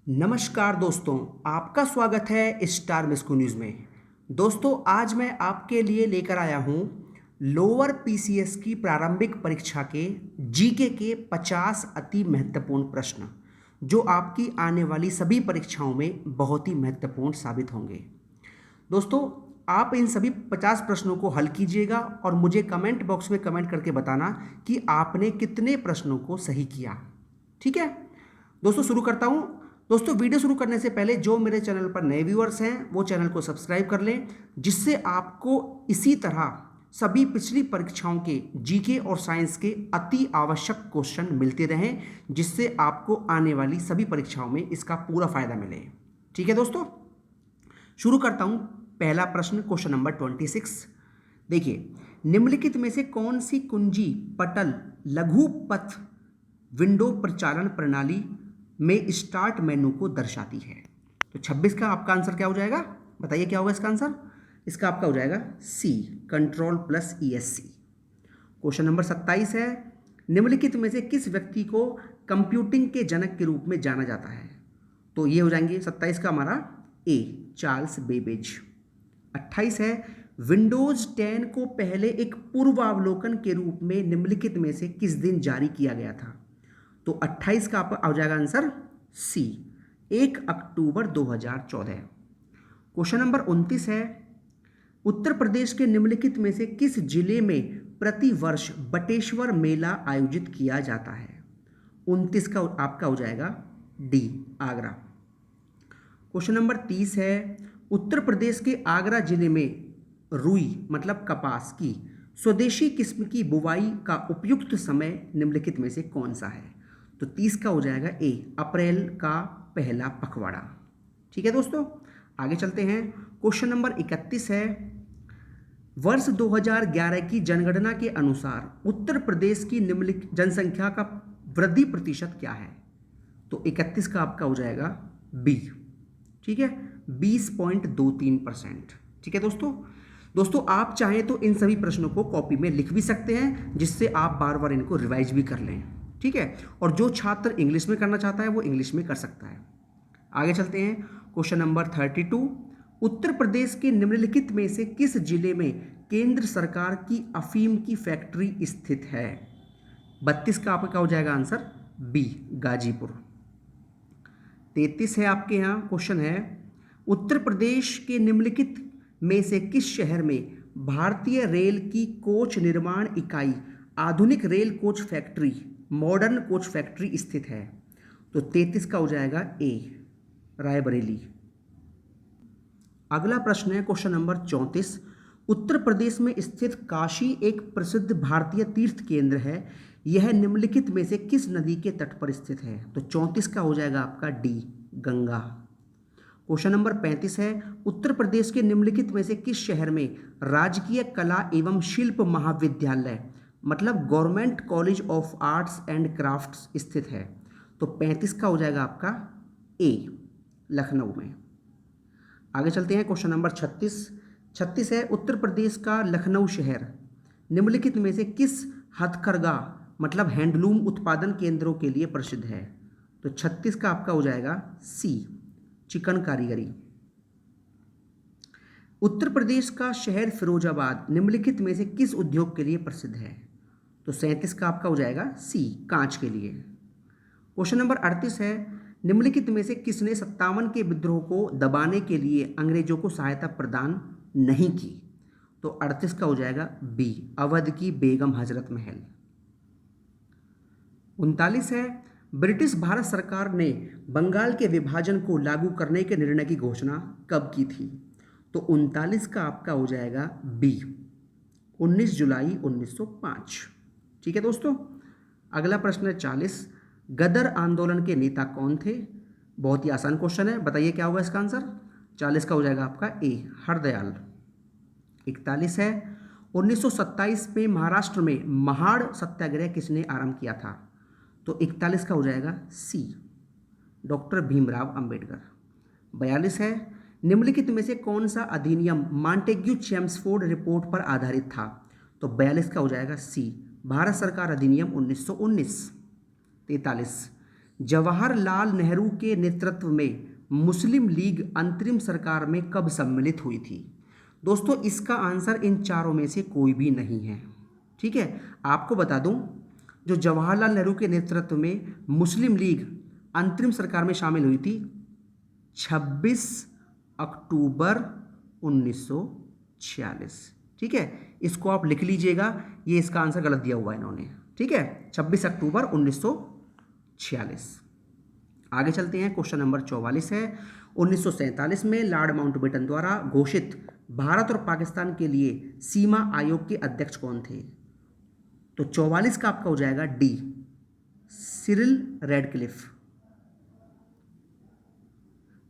नमस्कार दोस्तों, आपका स्वागत है स्टार मिस्कू न्यूज़ में। दोस्तों, आज मैं आपके लिए लेकर आया हूं लोअर पीसीएस की प्रारंभिक परीक्षा के जीके के 50 अति महत्वपूर्ण प्रश्न, जो आपकी आने वाली सभी परीक्षाओं में बहुत ही महत्वपूर्ण साबित होंगे। दोस्तों, आप इन सभी 50 प्रश्नों को हल कीजिएगा और मुझे कमेंट बॉक्स में कमेंट करके बताना कि आपने कितने प्रश्नों को सही किया। ठीक है दोस्तों, शुरू करता हूं। दोस्तों, वीडियो शुरू करने से पहले जो मेरे चैनल पर नए व्यूअर्स हैं वो चैनल को सब्सक्राइब कर लें, जिससे आपको इसी तरह सभी पिछली परीक्षाओं के जीके और साइंस के अति आवश्यक क्वेश्चन मिलते रहें, जिससे आपको आने वाली सभी परीक्षाओं में इसका पूरा फायदा मिले। ठीक है दोस्तों, शुरू करता हूं। पहला प्रश्न, क्वेश्चन नंबर 26। देखिए, निम्नलिखित में से कौन सी कुंजी पटल लघु पथ विंडो प्रचालन प्रणाली में स्टार्ट मेनू को दर्शाती है? तो 26 का आपका आंसर क्या हो जाएगा? बताइए क्या होगा इसका आंसर? इसका आपका हो जाएगा C, control plus ESC। Question number 27 है, निम्नलिखित में से किस व्यक्ति को कंप्यूटिंग के जनक के रूप में जाना जाता है? तो ये हो जाएंगे 27 का हमारा ए, चार्ल्स बेबेज। 28 है, विंडोज 10 को पहले एक पूर्वावलोकन के रूप में निम्नलिखित में से किस दिन जारी किया गया था? तो 28 का आपका आ जाएगा आंसर सी, 1 अक्टूबर 2014। क्वेश्चन नंबर 29 है, उत्तर प्रदेश के निम्नलिखित में से किस जिले में प्रतिवर्ष बटेश्वर मेला आयोजित किया जाता है? 29 का आपका हो जाएगा डी, आगरा। क्वेश्चन नंबर 30 है, उत्तर प्रदेश के आगरा जिले में रुई मतलब कपास की स्वदेशी किस्म की बुवाई का उपयुक्त समय निम्नलिखित में से कौन सा है? तो 30 का हो जाएगा ए, अप्रैल का पहला पखवाड़ा। ठीक है दोस्तों, आगे चलते हैं। क्वेश्चन नंबर 31 है, वर्ष 2011 की जनगणना के अनुसार उत्तर प्रदेश की निम्नलिखित जनसंख्या का वृद्धि प्रतिशत क्या है? तो 31 का आपका हो जाएगा बी। ठीक है, 20.23%। ठीक है दोस्तों, आप चाहें तो इन सभी प्रश्नों को कॉपी में लिख भी सकते हैं, जिससे आप बार बार इनको रिवाइज भी कर लें। ठीक है, और जो छात्र इंग्लिश में करना चाहता है वो इंग्लिश में कर सकता है। आगे चलते हैं। क्वेश्चन नंबर 32, उत्तर प्रदेश के निम्नलिखित में से किस जिले में केंद्र सरकार की अफीम की फैक्ट्री स्थित है? 32 का आपका हो जाएगा आंसर बी, गाजीपुर। 33 है आपके यहाँ क्वेश्चन है, उत्तर प्रदेश के निम्नलिखित में से किस शहर में भारतीय रेल की कोच निर्माण इकाई आधुनिक rail coach factory modern coach factory स्थित है? तो 33 का हो जाएगा ए, रायबरेली। अगला प्रश्न है क्वेश्चन नंबर 34, उत्तर प्रदेश में स्थित काशी एक प्रसिद्ध भारतीय तीर्थ केंद्र है, यह निम्नलिखित में से किस नदी के तट पर स्थित है? तो 34 का हो जाएगा आपका डी, गंगा। क्वेश्चन नंबर 35 है, उत्तर प्रदेश के निम्नलिखित में से किस शहर में राजकीय कला एवं शिल्प महाविद्यालय मतलब government college of arts and crafts स्थित है? तो 35 का हो जाएगा आपका ए, लखनऊ में। आगे चलते हैं। क्वेश्चन नंबर 36 है, उत्तर प्रदेश का लखनऊ शहर निम्नलिखित में से किस हथकरघा मतलब हैंडलूम उत्पादन केंद्रों के लिए प्रसिद्ध है? तो 36 का आपका हो जाएगा सी, चिकन कारीगरी। उत्तर प्रदेश का शहर फिरोजाबाद निम्नलिखित में से किस उद्योग के लिए प्रसिद्ध है? तो 37 का आपका हो जाएगा सी, कांच के लिए। क्वेश्चन नंबर 38 है, निम्नलिखित में से किसने 57 के विद्रोह को दबाने के लिए अंग्रेजों को सहायता प्रदान नहीं की? तो 38 का हो जाएगा बी, अवध की बेगम हजरत महल। 39 है, ब्रिटिश भारत सरकार ने बंगाल के विभाजन को लागू करने के निर्णय की घोषणा कब की थी? तो 39 का आपका हो जाएगा बी, 19 जुलाई 1905। ठीक है दोस्तों, अगला प्रश्न है 40, गदर आंदोलन के नेता कौन थे? बहुत ही आसान क्वेश्चन है, बताइए क्या होगा इसका आंसर? 40 का हो जाएगा आपका ए, हरदयाल। 41 है, 1927 में महाराष्ट्र में महाड़ सत्याग्रह किसने आरंभ किया था? तो 41 का हो जाएगा सी, डॉक्टर भीमराव अंबेडकर। 42 है, निम्नलिखित में से कौन सा अधिनियम मॉन्टेग्यू चेम्सफोर्ड रिपोर्ट पर आधारित था? तो 42 का हो जाएगा सी, भारत सरकार अधिनियम 1919। 43, जवाहरलाल नेहरू के नेतृत्व में मुस्लिम लीग अंतरिम सरकार में कब सम्मिलित हुई थी? दोस्तों इसका आंसर इन चारों में से कोई भी नहीं है। ठीक है, आपको बता दूं, जो जवाहरलाल नेहरू के नेतृत्व में मुस्लिम लीग अंतरिम सरकार में शामिल हुई थी 26 अक्टूबर 1946। ठीक है, इसको आप लिख लीजिएगा, ये इसका आंसर गलत दिया हुआ है इन्होंने। ठीक है, 26 अक्टूबर 1946। आगे चलते हैं, क्वेश्चन नंबर 44 है। 1947 में लॉर्ड माउंटबेटन द्वारा घोषित भारत और पाकिस्तान के लिए सीमा आयोग के अध्यक्ष कौन थे? तो 44 का आपका हो जाएगा डी, सिरिल रेडक्लिफ।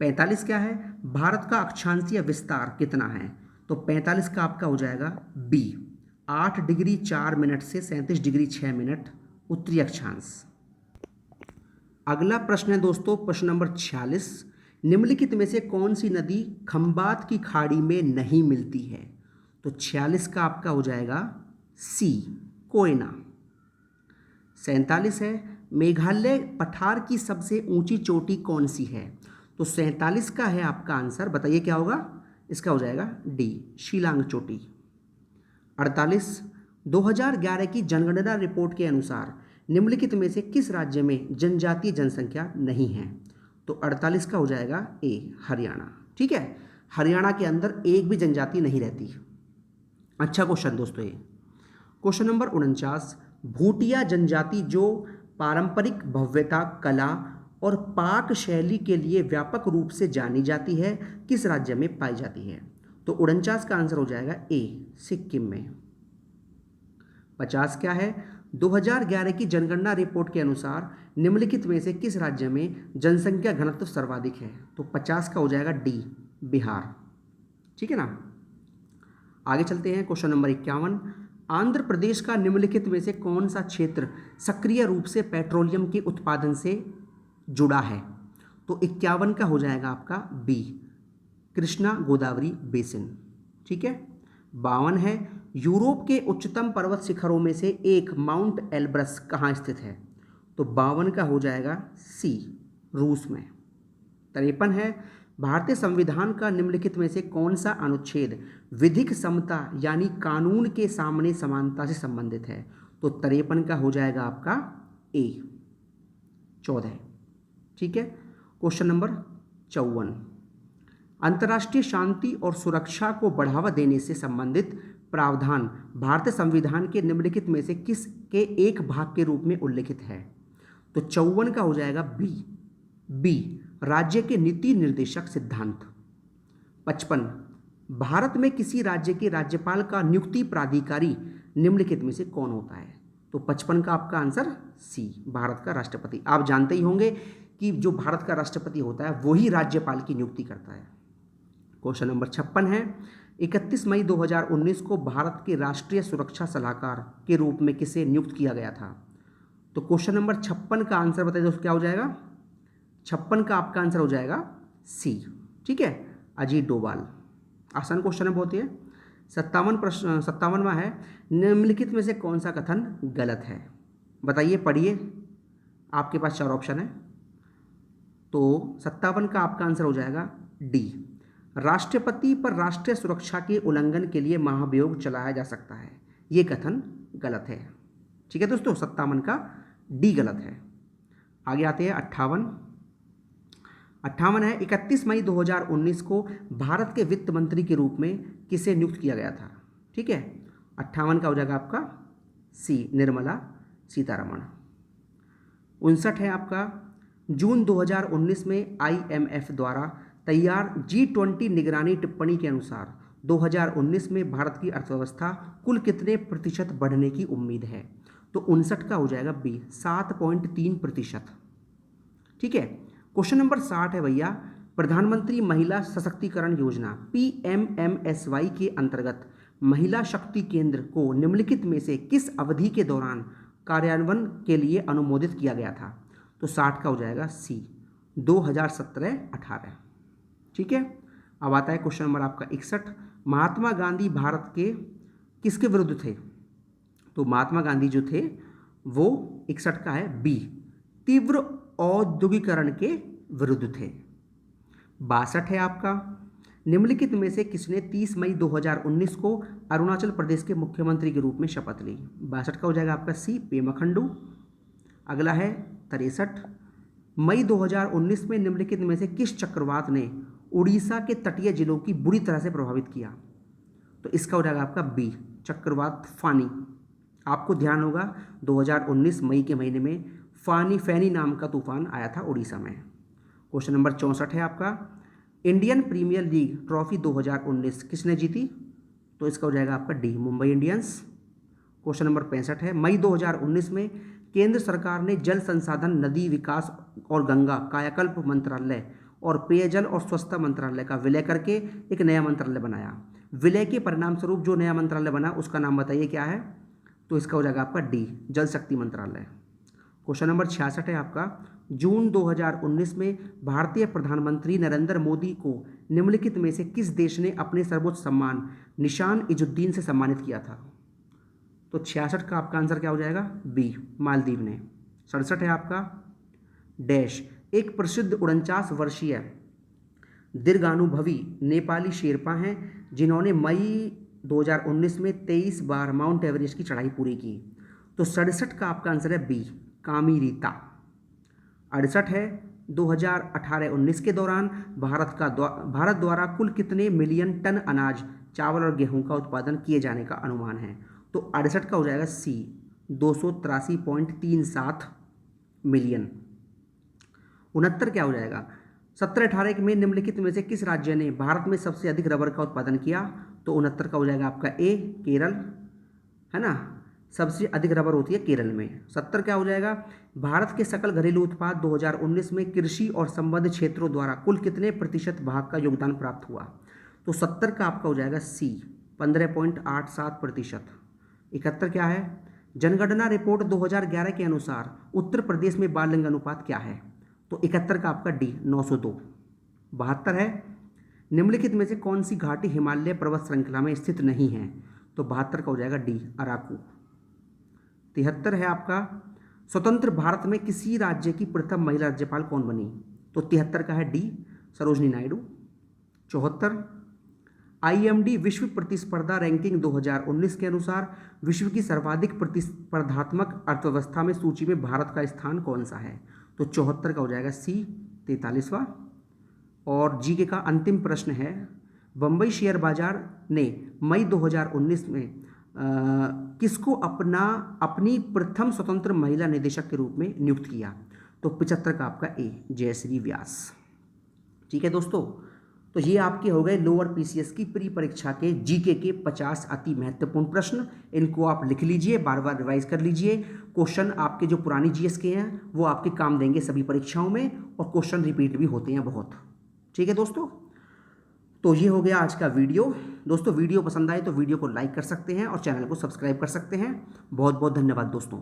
45 क्या है? भारत का अक्षांशीय विस्तार कितना है? तो 45 का आपका हो जाएगा बी, 8 डिग्री 4 मिनट से 37 डिग्री 6 मिनट उत्तरी अक्षांश। अगला प्रश्न है दोस्तों, प्रश्न नंबर 46। निम्नलिखित में से कौन सी नदी खंबात की खाड़ी में नहीं मिलती है? तो 46 का आपका हो जाएगा सी, कोयना। 47 है, मेघालय पठार की सबसे ऊंची चोटी कौन सी है? तो 47 का है आपका आंसर, बताइए क्या होगा? इसका हो जाएगा डी, शिलांग चोटी। 48, 2011 की जनगणना रिपोर्ट के अनुसार निम्नलिखित में से किस राज्य में जनजातीय जनसंख्या नहीं है? तो 48 का हो जाएगा ए, हरियाणा। ठीक है, हरियाणा के अंदर एक भी जनजाति नहीं रहती। अच्छा क्वेश्चन दोस्तों ये। क्वेश्चन नंबर 49, भूटिया जनजाति जो पारंपरिक भव्यता, कला और पाक शैली के लिए व्यापक रूप से जानी जाती है, किस राज्य में पाई जाती है? तो 49 का आंसर हो जाएगा ए, सिक्किम में। 50 क्या है? 2011 की जनगणना रिपोर्ट के अनुसार निम्नलिखित में से किस राज्य में जनसंख्या घनत्व सर्वाधिक है? तो 50 का हो जाएगा डी, बिहार। ठीक है ना। आगे चलते हैं, क्वेश्चन नंबर 51। आंध्र प्रदेश का निम्नलिखित में से कौन सा क्षेत्र सक्रिय रूप से पेट्रोलियम के उत्पादन से जुड़ा है? तो 51 का हो जाएगा आपका बी, कृष्णा गोदावरी बेसिन। ठीक है। 52 है, यूरोप के उच्चतम पर्वत शिखरों में से एक माउंट एल्ब्रस कहाँ स्थित है? तो 52 का हो जाएगा सी, रूस में। 53 है, भारतीय संविधान का निम्नलिखित में से कौन सा अनुच्छेद विधिक समता यानी कानून के सामने समानता से संबंधित है? तो 53 का हो जाएगा आपका ए, 14। ठीक है। क्वेश्चन नंबर 54, अंतर्राष्ट्रीय शांति और सुरक्षा को बढ़ावा देने से संबंधित प्रावधान भारतीय संविधान के निम्नलिखित में से किस के एक भाग के रूप में उल्लिखित है? तो 54 का हो जाएगा बी, राज्य के नीति निर्देशक सिद्धांत। 55, भारत में किसी राज्य के राज्यपाल का नियुक्ति प्राधिकारी निम्नलिखित में से कौन होता है? तो 55 का आपका आंसर सी, भारत का राष्ट्रपति। आप जानते ही होंगे कि जो भारत का राष्ट्रपति होता है वही राज्यपाल की नियुक्ति करता है। क्वेश्चन नंबर 56 है, 31 मई 2019 को भारत के राष्ट्रीय सुरक्षा सलाहकार के रूप में किसे नियुक्त किया गया था? तो क्वेश्चन नंबर 56 का आंसर बताइए दोस्तों, क्या हो जाएगा? 56 का आपका आंसर हो जाएगा सी। ठीक है, अजीत डोभाल। आसान क्वेश्चन है बहुत ही। 57वां है, निम्नलिखित में से कौन सा कथन गलत है? बताइए, पढ़िए, आपके पास 4 ऑप्शन है। तो 57 का आपका आंसर हो जाएगा डी, राष्ट्रपति पर राष्ट्रीय सुरक्षा के उल्लंघन के लिए महाभियोग चलाया जा सकता है, ये कथन गलत है। ठीक है दोस्तों, 57 का डी गलत है। आगे आते हैं 58 है, 31 मई 2019 को भारत के वित्त मंत्री के रूप में किसे नियुक्त किया गया था? ठीक है, 58 का हो जाएगा आपका सी, निर्मला सीतारमण। 59 है आपका, जून 2019 में IMF द्वारा तैयार G20 निगरानी टिप्पणी के अनुसार 2019 में भारत की अर्थव्यवस्था कुल कितने प्रतिशत बढ़ने की उम्मीद है? तो 59 का हो जाएगा बी, 7.3%। ठीक है। क्वेश्चन नंबर 60 है भैया, प्रधानमंत्री महिला सशक्तिकरण योजना PMMSY के अंतर्गत महिला शक्ति केंद्र को निम्नलिखित में से किस अवधि के दौरान कार्यान्वयन के लिए अनुमोदित किया गया था? तो 60 का हो जाएगा सी, 2017-18। ठीक है। अब आता है क्वेश्चन नंबर आपका 61, महात्मा गांधी भारत के किसके विरुद्ध थे? तो महात्मा गांधी जो थे वो 61 का है बी, तीव्र औद्योगिकरण के विरुद्ध थे। 62 है आपका, निम्नलिखित में से किसने 30 मई 2019 को अरुणाचल प्रदेश के मुख्यमंत्री के रूप में शपथ ली? 62 का हो जाएगा आपका सी, पेमा खंडू। अगला है 63, मई 2019 में निम्नलिखित में से किस चक्रवात ने उड़ीसा के तटीय जिलों की बुरी तरह से प्रभावित किया? तो इसका हो जाएगा आपका बी, चक्रवात फानी। आपको ध्यान होगा 2019 मई के महीने में फैनी नाम का तूफान आया था उड़ीसा में। क्वेश्चन नंबर 64 है आपका, इंडियन प्रीमियर लीग ट्रॉफी 2019 किसने जीती? तो इसका हो जाएगा आपका D, Mumbai Indians. Question number 65 है, मई 2019 में केंद्र सरकार ने जल संसाधन, नदी विकास और गंगा कायाकल्प मंत्रालय और पेयजल और स्वच्छता मंत्रालय का विलय करके एक नया मंत्रालय बनाया। विलय के परिणाम स्वरूप जो नया मंत्रालय बना उसका नाम बताइए क्या है? तो इसका हो जाएगा आपका डी, जल शक्ति मंत्रालय। क्वेश्चन नंबर 66 है आपका, जून 2019 में भारतीय प्रधानमंत्री नरेंद्र मोदी को निम्नलिखित में से किस देश ने अपने सर्वोच्च सम्मान निशान इजुद्दीन से सम्मानित किया था? तो 66 का आपका आंसर क्या हो जाएगा? बी, मालदीव ने। 67 है आपका, डैश एक प्रसिद्ध 49 वर्षीय दीर्घानुभवी नेपाली शेरपा हैं जिन्होंने मई 2019 में 23 बार माउंट एवरेस्ट की चढ़ाई पूरी की। तो 67 का आपका आंसर है बी, कामिरीता। 68 है, 2018-19 के दौरान भारत द्वारा कुल कितने मिलियन टन अनाज, चावल और गेहूं का उत्पादन किए जाने का अनुमान है? तो 68 का हो जाएगा सी, 283.37 मिलियन। 69 क्या हो जाएगा? 17-18 में निम्नलिखित में से किस राज्य ने भारत में सबसे अधिक रबर का उत्पादन किया? तो 69 का हो जाएगा आपका ए, केरल, है ना, सबसे अधिक रबर होती है केरल में। 70 क्या हो जाएगा? भारत के सकल घरेलू उत्पाद 2019 में कृषि और संबद्ध क्षेत्रों द्वारा कुल कितने प्रतिशत भाग का योगदान प्राप्त हुआ? तो 70 का आपका हो जाएगा सी, 15.87%। 71 क्या है? जनगणना रिपोर्ट 2011 के अनुसार उत्तर प्रदेश में बाल लिंग अनुपात क्या है? तो 71 का आपका डी, 902। 72 है, निम्नलिखित में से कौन सी घाटी हिमालय पर्वत श्रृंखला में स्थित नहीं है? तो 72 का हो जाएगा डी, अराकू। 73 है आपका, स्वतंत्र भारत में किसी राज्य की प्रथम महिला राज्यपाल कौन बनी? तो 73 का है डी, सरोजनी नायडू। 74, IMD विश्व प्रतिस्पर्धा रैंकिंग 2019 के अनुसार विश्व की सर्वाधिक प्रतिस्पर्धात्मक अर्थव्यवस्था में सूची में भारत का स्थान कौन सा है? तो 74 का हो जाएगा सी, 43वां। और जीके का अंतिम प्रश्न है, बम्बई शेयर बाजार ने मई 2019 में किसको अपनी प्रथम स्वतंत्र महिला निदेशक के रूप में नियुक्त किया? तो 75 का आपका ए, जयश्री व्यास। ठीक है दोस्तों, तो ये आपके हो गए लोअर PCS की प्री परीक्षा के जीके के 50 अति महत्वपूर्ण प्रश्न। इनको आप लिख लीजिए, बार बार रिवाइज कर लीजिए। क्वेश्चन आपके जो पुरानी GS के हैं वो आपके काम देंगे सभी परीक्षाओं में, और क्वेश्चन रिपीट भी होते हैं बहुत। ठीक है दोस्तों, तो ये हो गया आज का वीडियो। दोस्तों वीडियो पसंद आए तो वीडियो को लाइक कर सकते हैं और चैनल को सब्सक्राइब कर सकते हैं। बहुत बहुत धन्यवाद दोस्तों।